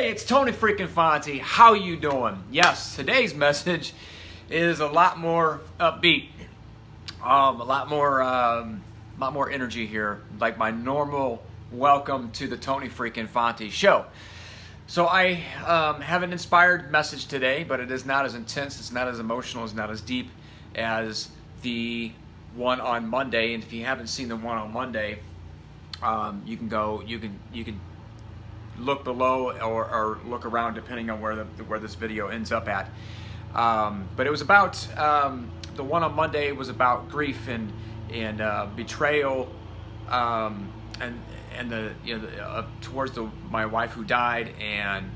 Hey, it's Tony freaking Fonte. How you doing? Yes, today's message is a lot more upbeat, a lot more energy here, like my normal welcome to the Tony freaking Fonte show. So I have an inspired message today, but it is not as intense, it's not as emotional, it's not as deep as the one on Monday. And if you haven't seen the one on Monday, you can look below or look around depending on where this video ends up at. But it was about the one on Monday was about grief and betrayal and towards my wife who died and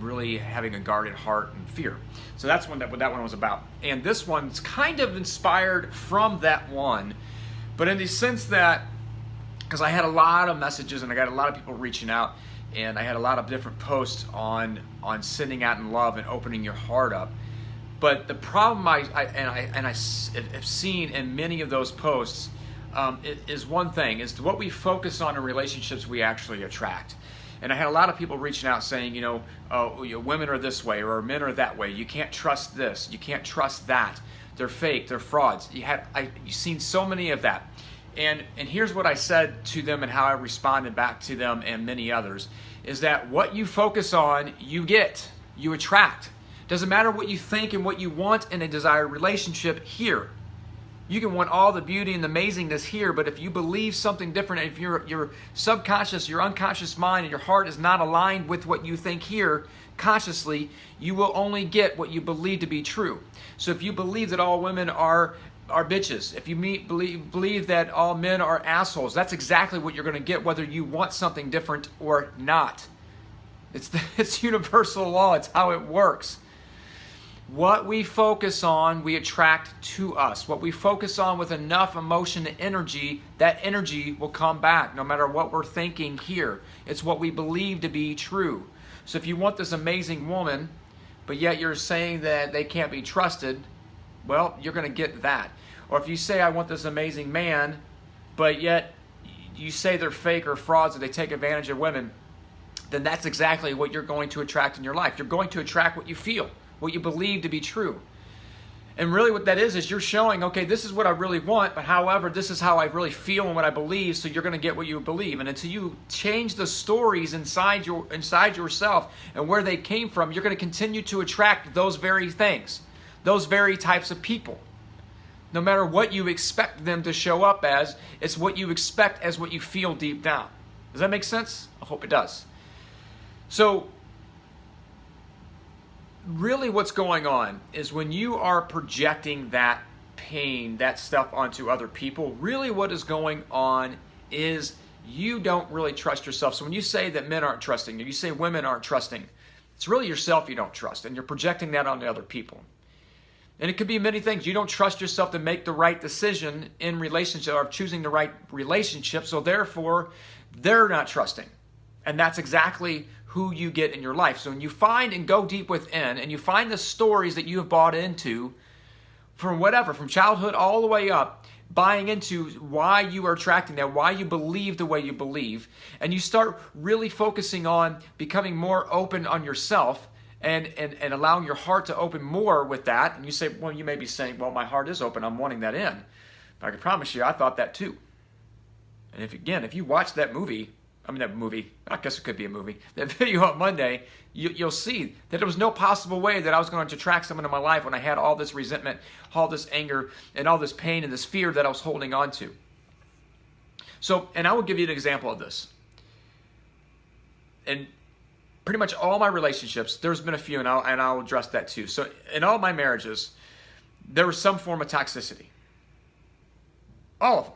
really having a guarded heart and fear. So that's what that one was about. And this one's kind of inspired from that one, but in the sense that because I had a lot of messages and I got a lot of people reaching out. And I had a lot of different posts on sending out in love and opening your heart up. But the problem I have seen in many of those posts is one thing, is what we focus on in relationships we actually attract. And I had a lot of people reaching out saying, women are this way or men are that way. You can't trust this. You can't trust that. They're fake. They're frauds. You've seen so many of that. And here's what I said to them and how I responded back to them and many others, is that what you focus on, you get, you attract. Doesn't matter what you think and what you want in a desired relationship here. You can want all the beauty and the amazingness here, but if you believe something different, if your subconscious, your unconscious mind and your heart is not aligned with what you think here consciously, you will only get what you believe to be true. So if you believe that all women are bitches, if you believe that all men are assholes, that's exactly what you're going to get whether you want something different or not. It's universal law. It's how it works. What we focus on, we attract to us. What we focus on with enough emotion and energy, that energy will come back no matter what we're thinking here. It's what we believe to be true. So if you want this amazing woman, but yet you're saying that they can't be trusted, well, you're going to get that. Or if you say, I want this amazing man, but yet you say they're fake or frauds or they take advantage of women, then that's exactly what you're going to attract in your life. You're going to attract what you feel, what you believe to be true. And really what that is you're showing, okay, this is what I really want, but however, this is how I really feel and what I believe, so you're going to get what you believe. And until you change the stories inside yourself and where they came from, you're going to continue to attract those very things. Those very types of people. No matter what you expect them to show up as, it's what you expect as what you feel deep down. Does that make sense? I hope it does. So, really what's going on is when you are projecting that pain, that stuff onto other people, really what is going on is you don't really trust yourself. So when you say that men aren't trusting, or you say women aren't trusting, it's really yourself you don't trust, and you're projecting that onto other people. And it could be many things. You don't trust yourself to make the right decision in relationship or choosing the right relationship, so therefore they're not trusting. And that's exactly who you get in your life. So when you find and go deep within and you find the stories that you have bought into from whatever, from childhood all the way up, buying into why you are attracting that, why you believe the way you believe, and you start really focusing on becoming more open on yourself, and allowing your heart to open more with that. And you say, well, you may be saying, well, my heart is open. I'm wanting that in. But I can promise you, I thought that too. And if you watch that I guess it could be a movie, that video on Monday, you'll see that there was no possible way that I was going to attract someone in my life when I had all this resentment, all this anger, and all this pain and this fear that I was holding on to. So, and I will give you an example of this. And pretty much all my relationships, there's been a few, and I'll address that too. So in all my marriages, there was some form of toxicity. All of them.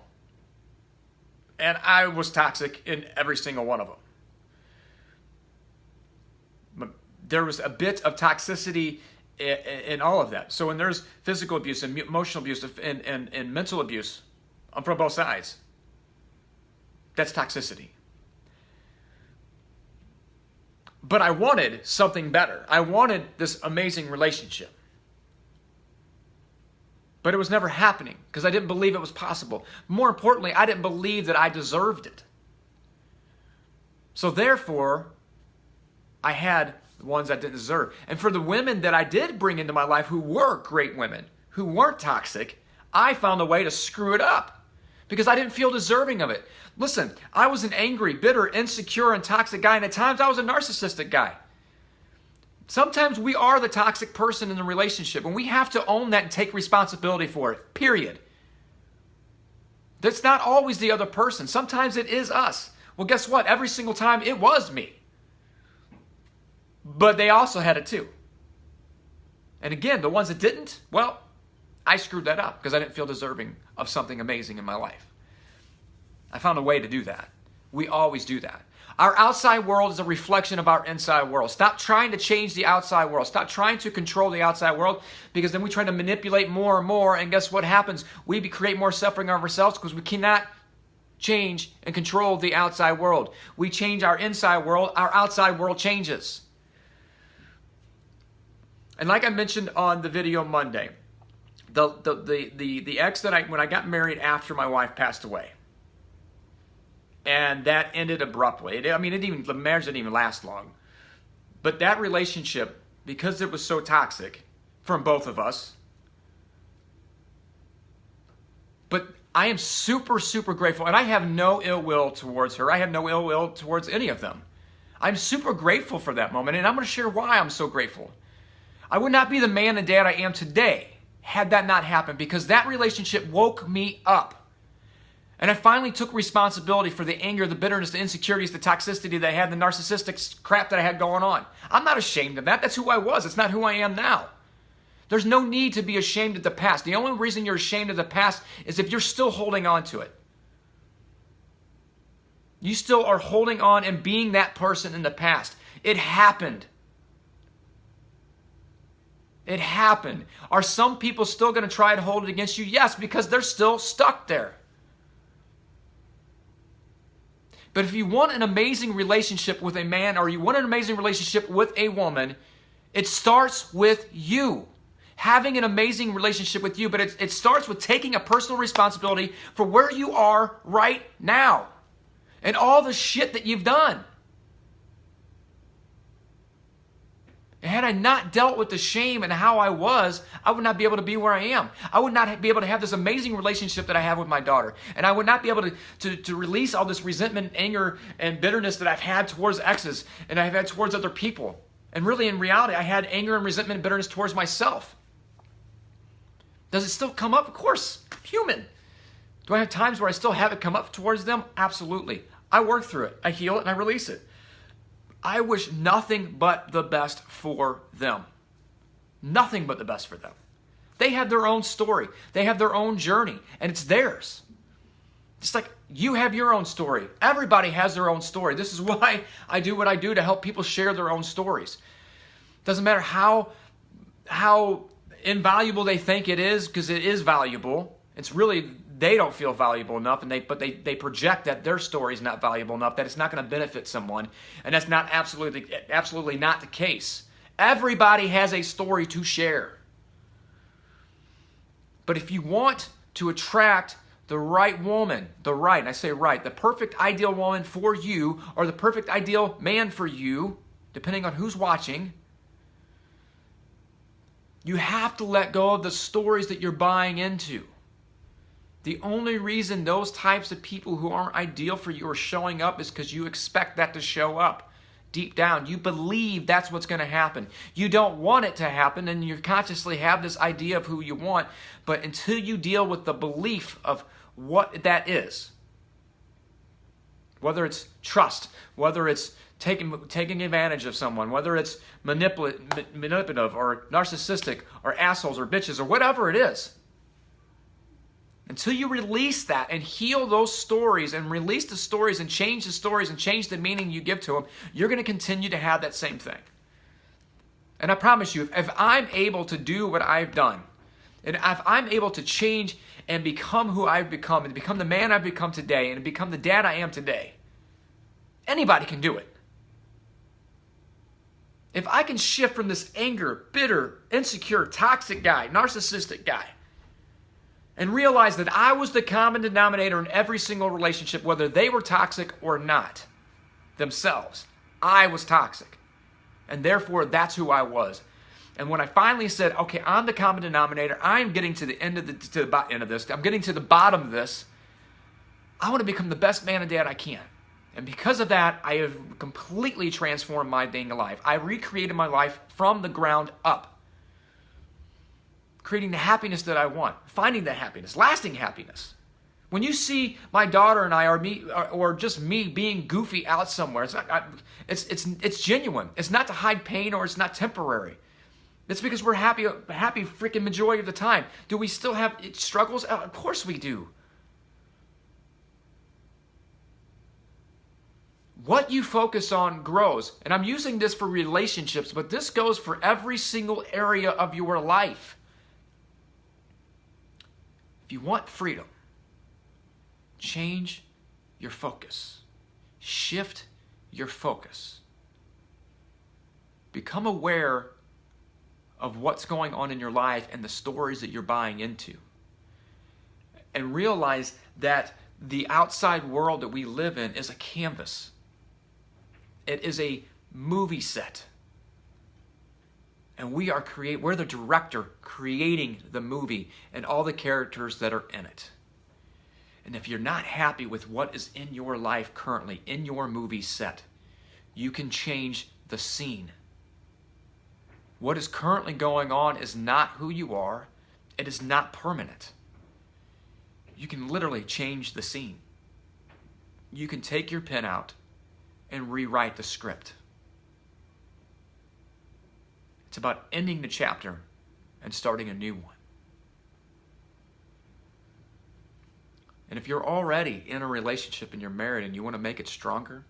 And I was toxic in every single one of them. But there was a bit of toxicity in all of that. So when there's physical abuse and emotional abuse and mental abuse from both sides, that's toxicity. But I wanted something better. I wanted this amazing relationship. But it was never happening because I didn't believe it was possible. More importantly, I didn't believe that I deserved it. So therefore, I had the ones I didn't deserve. And for the women that I did bring into my life who were great women, who weren't toxic, I found a way to screw it up because I didn't feel deserving of it. Listen, I was an angry, bitter, insecure, and toxic guy, and at times I was a narcissistic guy. Sometimes we are the toxic person in the relationship, and we have to own that and take responsibility for it, period. That's not always the other person. Sometimes it is us. Well, guess what? Every single time it was me. But they also had it too. And again, the ones that didn't, well, I screwed that up because I didn't feel deserving of something amazing in my life. I found a way to do that. We always do that. Our outside world is a reflection of our inside world. Stop trying to change the outside world. Stop trying to control the outside world because then we try to manipulate more and more. And guess what happens? We create more suffering of ourselves because we cannot change and control the outside world. We change our inside world, our outside world changes. And like I mentioned on the video Monday, the ex that when I got married after my wife passed away, and that ended abruptly. The marriage didn't even last long. But that relationship, because it was so toxic from both of us, but I am super, super grateful, and I have no ill will towards her. I have no ill will towards any of them. I'm super grateful for that moment, and I'm going to share why I'm so grateful. I would not be the man and dad I am today had that not happened, because that relationship woke me up. And I finally took responsibility for the anger, the bitterness, the insecurities, the toxicity that I had, the narcissistic crap that I had going on. I'm not ashamed of that. That's who I was. It's not who I am now. There's no need to be ashamed of the past. The only reason you're ashamed of the past is if you're still holding on to it. You still are holding on and being that person in the past. It happened. It happened. Are some people still going to try to hold it against you? Yes, because they're still stuck there. But if you want an amazing relationship with a man, or you want an amazing relationship with a woman, it starts with you. Having an amazing relationship with you, but it starts with taking a personal responsibility for where you are right now and all the shit that you've done. And had I not dealt with the shame and how I was, I would not be able to be where I am. I would not be able to have this amazing relationship that I have with my daughter. And I would not be able to release all this resentment, anger, and bitterness that I've had towards exes and I've had towards other people. And really, in reality, I had anger and resentment and bitterness towards myself. Does it still come up? Of course. I'm human. Do I have times where I still have it come up towards them? Absolutely. I work through it. I heal it and I release it. I wish nothing but the best for them. Nothing but the best for them. They have their own story. They have their own journey, and it's theirs. Just like you have your own story. Everybody has their own story. This is why I do what I do, to help people share their own stories. Doesn't matter how invaluable they think it is, because it is valuable. It's really, they don't feel valuable enough, and they project that their story is not valuable enough, that it's not going to benefit someone, and that's not absolutely not the case. Everybody has a story to share. But if you want to attract the right woman, and I say right, the perfect ideal woman for you, or the perfect ideal man for you, depending on who's watching, you have to let go of the stories that you're buying into. The only reason those types of people who aren't ideal for you are showing up is because you expect that to show up. Deep down, you believe that's what's going to happen. You don't want it to happen, and you consciously have this idea of who you want, but until you deal with the belief of what that is, whether it's trust, whether it's taking advantage of someone, whether it's manipulative or narcissistic or assholes or bitches or whatever it is, until you release that and heal those stories and release the stories and change the stories and change the meaning you give to them, you're going to continue to have that same thing. And I promise you, if I'm able to do what I've done, and if I'm able to change and become who I've become, and become the man I've become today, and become the dad I am today, anybody can do it. If I can shift from this anger, bitter, insecure, toxic guy, narcissistic guy, and realize that I was the common denominator in every single relationship, whether they were toxic or not themselves. I was toxic. And therefore, that's who I was. And when I finally said, okay, I'm the common denominator, I'm getting to the end of this, I'm getting to the bottom of this, I want to become the best man and dad I can. And because of that, I have completely transformed my dang life. I recreated my life from the ground up. Creating the happiness that I want, finding that happiness, lasting happiness. When you see my daughter and I, or just me being goofy out somewhere, it's genuine. It's not to hide pain, or it's not temporary. It's because we're happy freaking majority of the time. Do we still have struggles? Of course we do. What you focus on grows. And I'm using this for relationships, but this goes for every single area of your life. If you want freedom, change your focus. Shift your focus. Become aware of what's going on in your life and the stories that you're buying into. And realize that the outside world that we live in is a canvas. It is a movie set. And we're the director creating the movie and all the characters that are in it. And if you're not happy with what is in your life currently, in your movie set, you can change the scene. What is currently going on is not who you are. It is not permanent. You can literally change the scene. You can take your pen out and rewrite the script. It's about ending the chapter and starting a new one. And if you're already in a relationship and you're married and you want to make it stronger,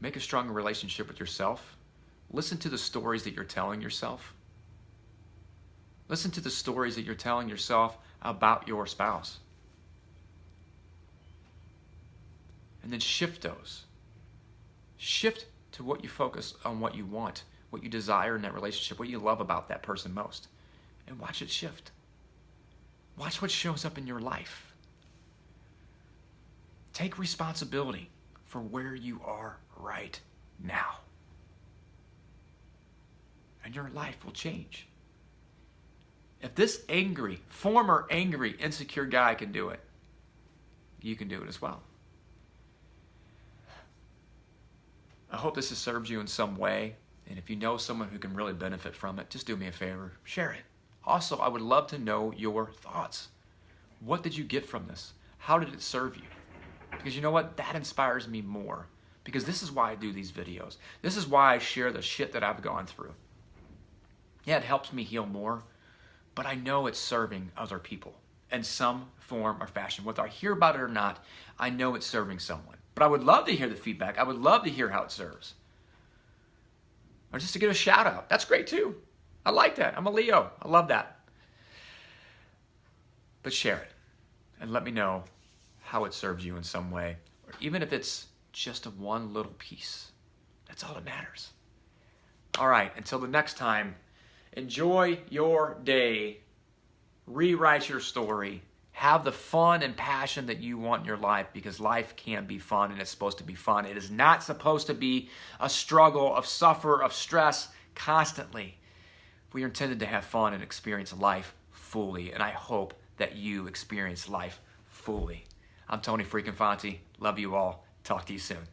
make a stronger relationship with yourself. Listen to the stories that you're telling yourself. Listen to the stories that you're telling yourself about your spouse. And then shift those. Shift to what you focus on, what you want, what you desire in that relationship, what you love about that person most. And watch it shift. Watch what shows up in your life. Take responsibility for where you are right now. And your life will change. If this former angry, insecure guy can do it, you can do it as well. I hope this has served you in some way. And if you know someone who can really benefit from it, just do me a favor, share it. Also, I would love to know your thoughts. What did you get from this? How did it serve you? Because you know what? That inspires me more. Because this is why I do these videos. This is why I share the shit that I've gone through. Yeah, it helps me heal more, but I know it's serving other people in some form or fashion. Whether I hear about it or not, I know it's serving someone. But I would love to hear the feedback. I would love to hear how it serves. Or just to get a shout out. That's great too. I like that. I'm a Leo. I love that. But share it and let me know how it serves you in some way. Or even if it's just a one little piece. That's all that matters. All right, until the next time, enjoy your day. Rewrite your story. Have the fun and passion that you want in your life, because life can be fun and it's supposed to be fun. It is not supposed to be a struggle of suffer, of stress constantly. We are intended to have fun and experience life fully, and I hope that you experience life fully. I'm Tony freaking Fonte. Love you all. Talk to you soon.